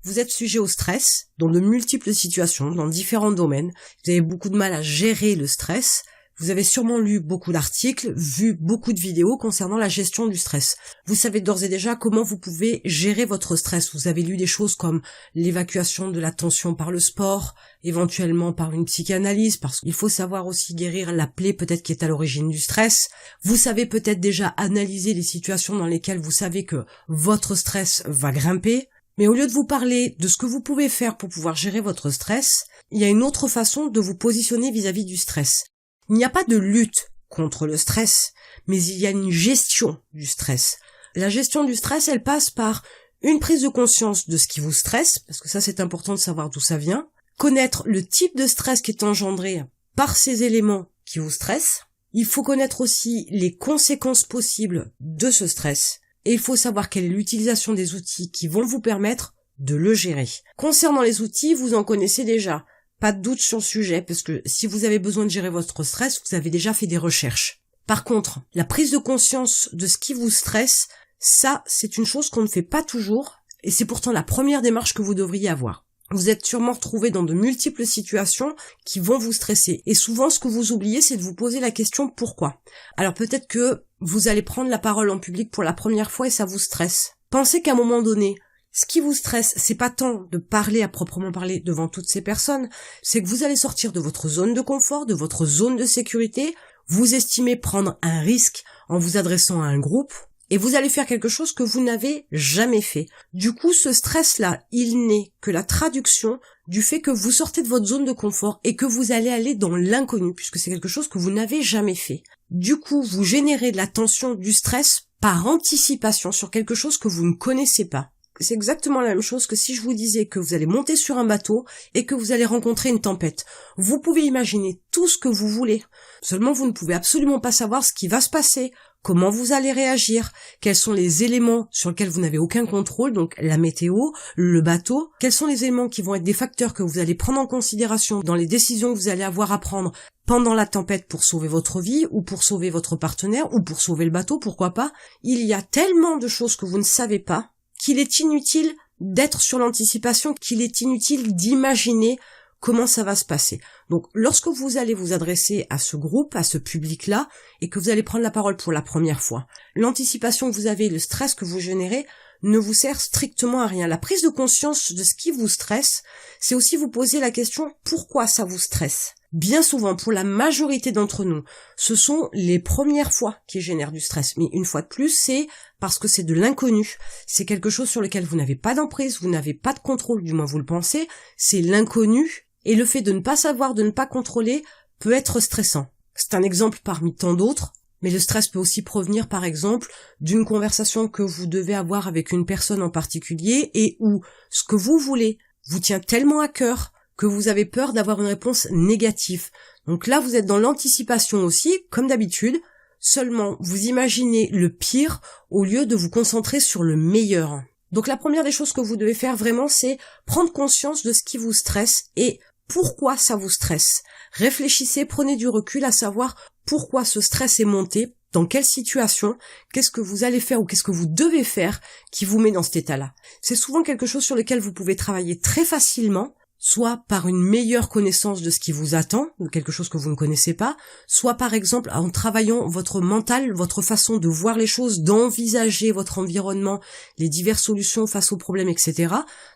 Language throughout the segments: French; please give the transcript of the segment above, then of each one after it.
vous êtes sujet au stress dans de multiples situations, dans différents domaines. Vous avez beaucoup de mal à gérer le stress. Vous avez sûrement lu beaucoup d'articles, vu beaucoup de vidéos concernant la gestion du stress. Vous savez d'ores et déjà comment vous pouvez gérer votre stress. Vous avez lu des choses comme l'évacuation de la tension par le sport, éventuellement par une psychanalyse, parce qu'il faut savoir aussi guérir la plaie peut-être qui est à l'origine du stress. Vous savez peut-être déjà analyser les situations dans lesquelles vous savez que votre stress va grimper. Mais au lieu de vous parler de ce que vous pouvez faire pour pouvoir gérer votre stress, il y a une autre façon de vous positionner vis-à-vis du stress. Il n'y a pas de lutte contre le stress, mais il y a une gestion du stress. La gestion du stress, elle passe par une prise de conscience de ce qui vous stresse, parce que ça c'est important de savoir d'où ça vient, connaître le type de stress qui est engendré par ces éléments qui vous stressent. Il faut connaître aussi les conséquences possibles de ce stress, et il faut savoir quelle est l'utilisation des outils qui vont vous permettre de le gérer. Concernant les outils, vous en connaissez déjà. Pas de doute sur le sujet, parce que si vous avez besoin de gérer votre stress, vous avez déjà fait des recherches. Par contre, la prise de conscience de ce qui vous stresse, ça, c'est une chose qu'on ne fait pas toujours, et c'est pourtant la première démarche que vous devriez avoir. Vous êtes sûrement retrouvé dans de multiples situations qui vont vous stresser, et souvent ce que vous oubliez, c'est de vous poser la question pourquoi. Alors peut-être que vous allez prendre la parole en public pour la première fois et ça vous stresse. Pensez qu'à un moment donné, ce qui vous stresse, c'est pas tant de parler à proprement parler devant toutes ces personnes, c'est que vous allez sortir de votre zone de confort, de votre zone de sécurité, vous estimez prendre un risque en vous adressant à un groupe, et vous allez faire quelque chose que vous n'avez jamais fait. Du coup, ce stress-là, il n'est que la traduction du fait que vous sortez de votre zone de confort et que vous allez aller dans l'inconnu, puisque c'est quelque chose que vous n'avez jamais fait. Du coup, vous générez de la tension, du stress par anticipation sur quelque chose que vous ne connaissez pas. C'est exactement la même chose que si je vous disais que vous allez monter sur un bateau et que vous allez rencontrer une tempête. Vous pouvez imaginer tout ce que vous voulez. Seulement, vous ne pouvez absolument pas savoir ce qui va se passer, comment vous allez réagir, quels sont les éléments sur lesquels vous n'avez aucun contrôle, donc la météo, le bateau, quels sont les éléments qui vont être des facteurs que vous allez prendre en considération dans les décisions que vous allez avoir à prendre pendant la tempête pour sauver votre vie ou pour sauver votre partenaire ou pour sauver le bateau, pourquoi pas. Il y a tellement de choses que vous ne savez pas qu'il est inutile d'être sur l'anticipation, qu'il est inutile d'imaginer comment ça va se passer. Donc, lorsque vous allez vous adresser à ce groupe, à ce public-là, et que vous allez prendre la parole pour la première fois, l'anticipation que vous avez, le stress que vous générez, ne vous sert strictement à rien. La prise de conscience de ce qui vous stresse, c'est aussi vous poser la question pourquoi ça vous stresse. Bien souvent, pour la majorité d'entre nous, ce sont les premières fois qui génèrent du stress. Mais une fois de plus, c'est parce que c'est de l'inconnu. C'est quelque chose sur lequel vous n'avez pas d'emprise, vous n'avez pas de contrôle, du moins vous le pensez. C'est l'inconnu. Et le fait de ne pas savoir, de ne pas contrôler, peut être stressant. C'est un exemple parmi tant d'autres. Mais le stress peut aussi provenir, par exemple, d'une conversation que vous devez avoir avec une personne en particulier et où ce que vous voulez vous tient tellement à cœur que vous avez peur d'avoir une réponse négative. Donc là, vous êtes dans l'anticipation aussi, comme d'habitude, seulement vous imaginez le pire au lieu de vous concentrer sur le meilleur. Donc la première des choses que vous devez faire vraiment, c'est prendre conscience de ce qui vous stresse et pourquoi ça vous stresse. Réfléchissez, prenez du recul à savoir pourquoi ce stress est monté, dans quelle situation, qu'est-ce que vous allez faire ou qu'est-ce que vous devez faire qui vous met dans cet état-là. C'est souvent quelque chose sur lequel vous pouvez travailler très facilement, soit par une meilleure connaissance de ce qui vous attend, de quelque chose que vous ne connaissez pas, soit par exemple en travaillant votre mental, votre façon de voir les choses, d'envisager votre environnement, les diverses solutions face aux problèmes, etc.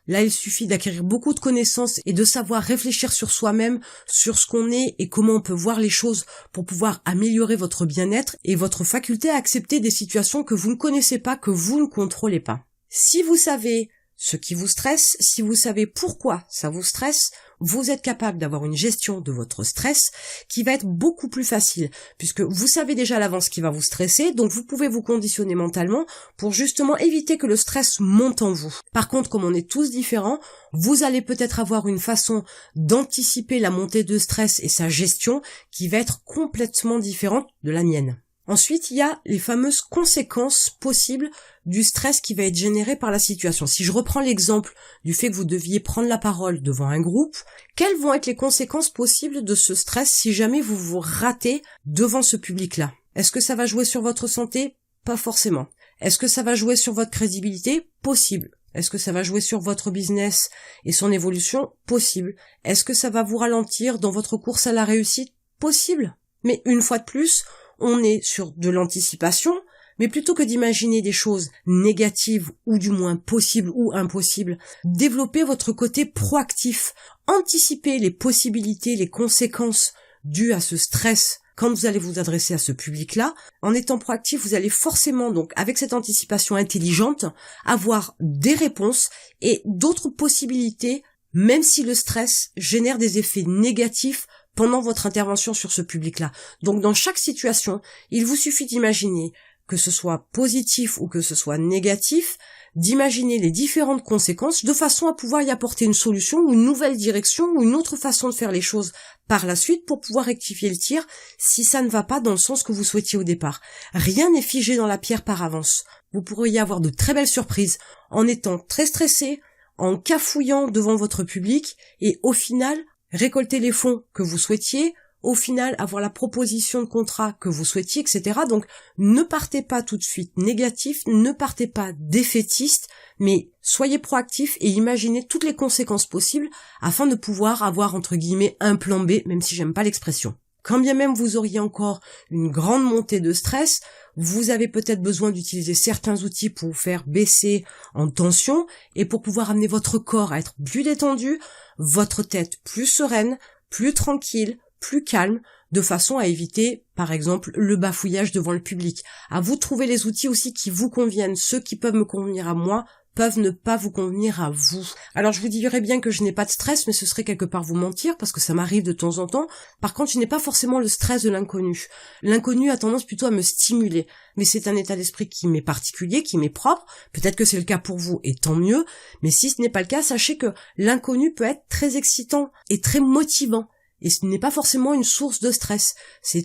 Là, il suffit d'acquérir beaucoup de connaissances et de savoir réfléchir sur soi-même, sur ce qu'on est et comment on peut voir les choses pour pouvoir améliorer votre bien-être et votre faculté à accepter des situations que vous ne connaissez pas, que vous ne contrôlez pas. Si vous savez ce qui vous stresse, si vous savez pourquoi ça vous stresse, vous êtes capable d'avoir une gestion de votre stress qui va être beaucoup plus facile, puisque vous savez déjà à l'avance ce qui va vous stresser, donc vous pouvez vous conditionner mentalement pour justement éviter que le stress monte en vous. Par contre, comme on est tous différents, vous allez peut-être avoir une façon d'anticiper la montée de stress et sa gestion qui va être complètement différente de la mienne. Ensuite, il y a les fameuses conséquences possibles du stress qui va être généré par la situation. Si je reprends l'exemple du fait que vous deviez prendre la parole devant un groupe, quelles vont être les conséquences possibles de ce stress si jamais vous vous ratez devant ce public-là? Est-ce que ça va jouer sur votre santé? Pas forcément. Est-ce que ça va jouer sur votre crédibilité? Possible. Est-ce que ça va jouer sur votre business et son évolution? Possible. Est-ce que ça va vous ralentir dans votre course à la réussite? Possible. Mais une fois de plus, on est sur de l'anticipation, mais plutôt que d'imaginer des choses négatives ou du moins possibles ou impossibles, développez votre côté proactif. Anticipez les possibilités, les conséquences dues à ce stress quand vous allez vous adresser à ce public-là. En étant proactif, vous allez forcément, donc, avec cette anticipation intelligente, avoir des réponses et d'autres possibilités, même si le stress génère des effets négatifs pendant votre intervention sur ce public-là. Donc, dans chaque situation, il vous suffit d'imaginer, que ce soit positif ou que ce soit négatif, d'imaginer les différentes conséquences de façon à pouvoir y apporter une solution ou une nouvelle direction ou une autre façon de faire les choses par la suite pour pouvoir rectifier le tir si ça ne va pas dans le sens que vous souhaitiez au départ. Rien n'est figé dans la pierre par avance. Vous pourriez avoir de très belles surprises en étant très stressé, en cafouillant devant votre public et au final récolter les fonds que vous souhaitiez, au final avoir la proposition de contrat que vous souhaitiez, etc. Donc ne partez pas tout de suite négatif, ne partez pas défaitiste, mais soyez proactif et imaginez toutes les conséquences possibles afin de pouvoir avoir entre guillemets un plan B, même si j'aime pas l'expression. Quand bien même vous auriez encore une grande montée de stress, vous avez peut-être besoin d'utiliser certains outils pour vous faire baisser en tension et pour pouvoir amener votre corps à être plus détendu, votre tête plus sereine, plus tranquille, plus calme, de façon à éviter, par exemple, le bafouillage devant le public. À vous de trouver les outils aussi qui vous conviennent. Ceux qui peuvent me convenir à moi peuvent ne pas vous convenir à vous. Alors je vous dirais bien que je n'ai pas de stress, mais ce serait quelque part vous mentir, parce que ça m'arrive de temps en temps. Par contre, je n'ai pas forcément le stress de l'inconnu. L'inconnu a tendance plutôt à me stimuler. Mais c'est un état d'esprit qui m'est particulier, qui m'est propre. Peut-être que c'est le cas pour vous, et tant mieux. Mais si ce n'est pas le cas, sachez que l'inconnu peut être très excitant et très motivant. Et ce n'est pas forcément une source de stress.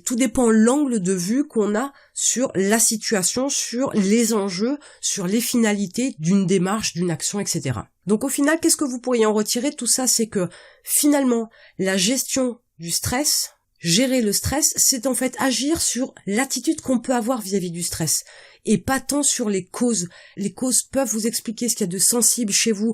Tout dépend l'angle de vue qu'on a sur la situation, sur les enjeux, sur les finalités d'une démarche, d'une action, etc. Donc au final, qu'est-ce que vous pourriez en retirer de tout ça? C'est que finalement, la gestion du stress, gérer le stress, c'est en fait agir sur l'attitude qu'on peut avoir vis-à-vis du stress. Et pas tant sur les causes. Les causes peuvent vous expliquer ce qu'il y a de sensible chez vous,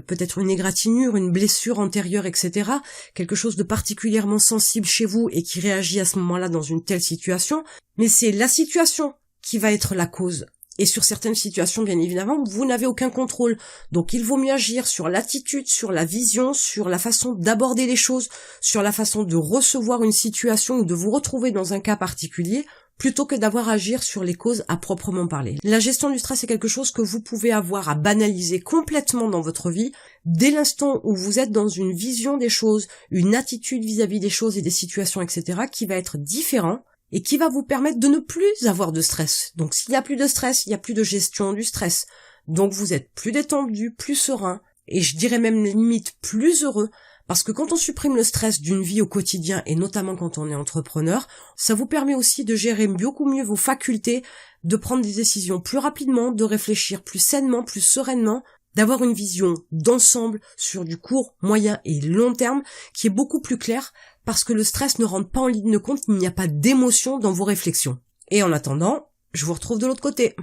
peut-être une égratignure, une blessure antérieure, etc. Quelque chose de particulièrement sensible chez vous et qui réagit à ce moment-là dans une telle situation. Mais c'est la situation qui va être la cause. Et sur certaines situations, bien évidemment, vous n'avez aucun contrôle. Donc il vaut mieux agir sur l'attitude, sur la vision, sur la façon d'aborder les choses, sur la façon de recevoir une situation ou de vous retrouver dans un cas particulier, plutôt que d'avoir à agir sur les causes à proprement parler. La gestion du stress est quelque chose que vous pouvez avoir à banaliser complètement dans votre vie, dès l'instant où vous êtes dans une vision des choses, une attitude vis-à-vis des choses et des situations, etc., qui va être différent, et qui va vous permettre de ne plus avoir de stress. Donc s'il n'y a plus de stress, il n'y a plus de gestion du stress. Donc vous êtes plus détendu, plus serein, et je dirais même limite plus heureux, parce que quand on supprime le stress d'une vie au quotidien, et notamment quand on est entrepreneur, ça vous permet aussi de gérer beaucoup mieux vos facultés, de prendre des décisions plus rapidement, de réfléchir plus sainement, plus sereinement, d'avoir une vision d'ensemble sur du court, moyen et long terme qui est beaucoup plus claire, parce que le stress ne rentre pas en ligne de compte, il n'y a pas d'émotion dans vos réflexions. Et en attendant, je vous retrouve de l'autre côté.